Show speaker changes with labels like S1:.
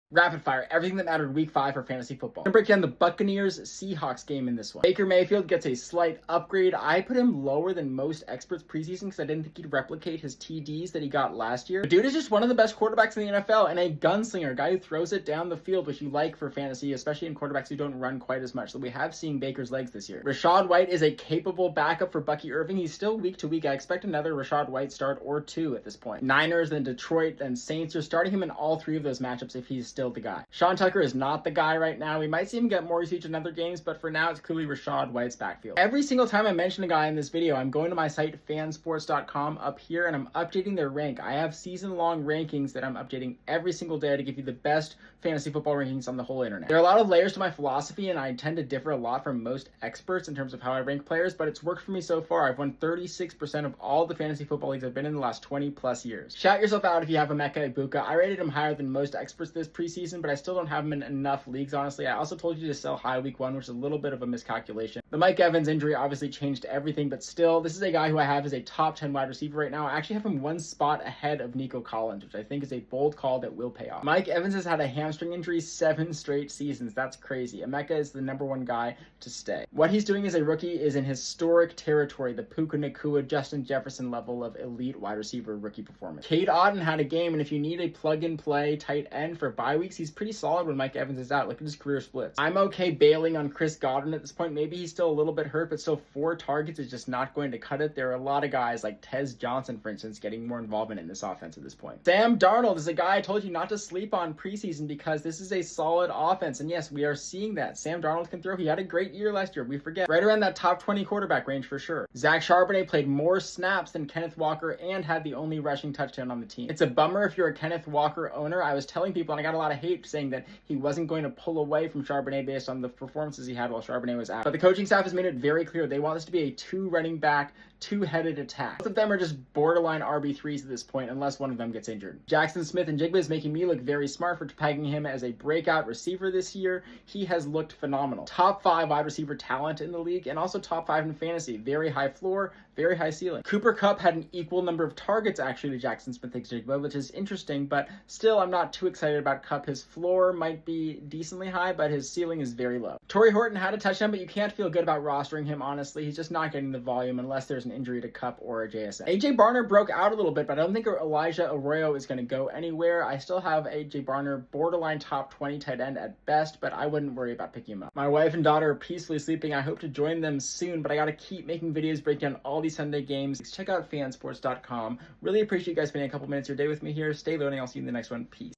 S1: Rapid fire, everything that mattered week 5 for fantasy football. I'm gonna break down the Buccaneers Seahawks game in this one. Baker Mayfield gets a slight upgrade. I put him lower than most experts preseason because I didn't think he'd replicate his TDs that he got last year. But dude is just one of the best quarterbacks in the NFL and a gunslinger, a guy who throws it down the field, which you like for fantasy, especially in quarterbacks who don't run quite as much. So we have seen Baker's legs this year. Rachaad White is a capable backup for Bucky Irving. He's still week to week. I expect another Rachaad White start or 2 at this point. Niners, then Detroit, then Saints. You're starting him in all 3 of those matchups if he's still the guy. Sean Tucker is not the guy right now. We might see him get more usage in other games, but for now, it's clearly Rachaad White's backfield. Every single time I mention a guy in this video, I'm going to my site, fansports.com, up here, and I'm updating their rank. I have season-long rankings that I'm updating every single day to give you the best fantasy football rankings on the whole internet. There are a lot of layers to my philosophy, and I tend to differ a lot from most experts in terms of how I rank players, but it's worked for me so far. I've won 36% of all the fantasy football leagues I've been in the last 20+ years. Shout yourself out if you have emekaegbuka. I rated him higher than most experts this preseason, but I still don't have him in enough leagues, honestly. I also told you to sell high week 1, which is a little bit of a miscalculation. The Mike Evans injury obviously changed everything, but still, this is a guy who I have as a top 10 wide receiver right now. I actually have him 1 spot ahead of Nico Collins, which I think is a bold call that will pay off. Mike Evans has had a hamstring injury 7 straight seasons. That's crazy. Emeka is the #1 guy to stay. What he's doing as a rookie is in historic territory, the Puka Nacua, Justin Jefferson level of elite wide receiver rookie performance. Cade Otton had a game, and if you need a plug-and-play tight end for bye weeks, he's pretty solid when Mike Evans is out. Look at his career splits. I'm okay bailing on Chris Godwin at this point. Maybe he's still a little bit hurt, but still 4 targets is just not going to cut it. There are a lot of guys like Tez Johnson, for instance, getting more involvement in this offense at this point. Sam Darnold is a guy I told you not to sleep on preseason because this is a solid offense. And yes, we are seeing that. Sam Darnold can throw. He had a great year last year. We forget. Right around that top 20 quarterback range for sure. Zach Charbonnet played more snaps than Kenneth Walker and had the only rushing touchdown on the team. It's a bummer if you're a Kenneth Walker owner. I was telling people, and I got a lot of hate saying that he wasn't going to pull away from Charbonnet based on the performances he had while Charbonnet was out. But the coaching staff has made it very clear they want this to be a 2 running back, 2-headed attack. Both of them are just borderline RB3s at this point unless one of them gets injured. Jackson Smith-Njigba is making me look very smart for pegging him as a breakout receiver this year. He has looked phenomenal. Top 5 wide receiver talent in the league and also top 5 in fantasy. Very high floor, very high ceiling. Cooper Kupp had an equal number of targets actually to Jackson Smith-Njigba, which is interesting, but still I'm not too excited about Kupp. His floor might be decently high, but his ceiling is very low. Torrey Horton had a touchdown, but you can't feel good about rostering him, honestly. He's just not getting the volume unless there's an injury to Kupp or a JSN. AJ Barner broke out a little bit, but I don't think Elijah Arroyo is going to go anywhere. I still have AJ Barner borderline top 20 tight end at best, but I wouldn't worry about picking him up. My wife and daughter are peacefully sleeping. I hope to join them soon, but I got to keep making videos breaking down all these Sunday games. Check out fansports.com. Really appreciate you guys spending a couple minutes of your day with me here. Stay loading. I'll see you in the next one. Peace.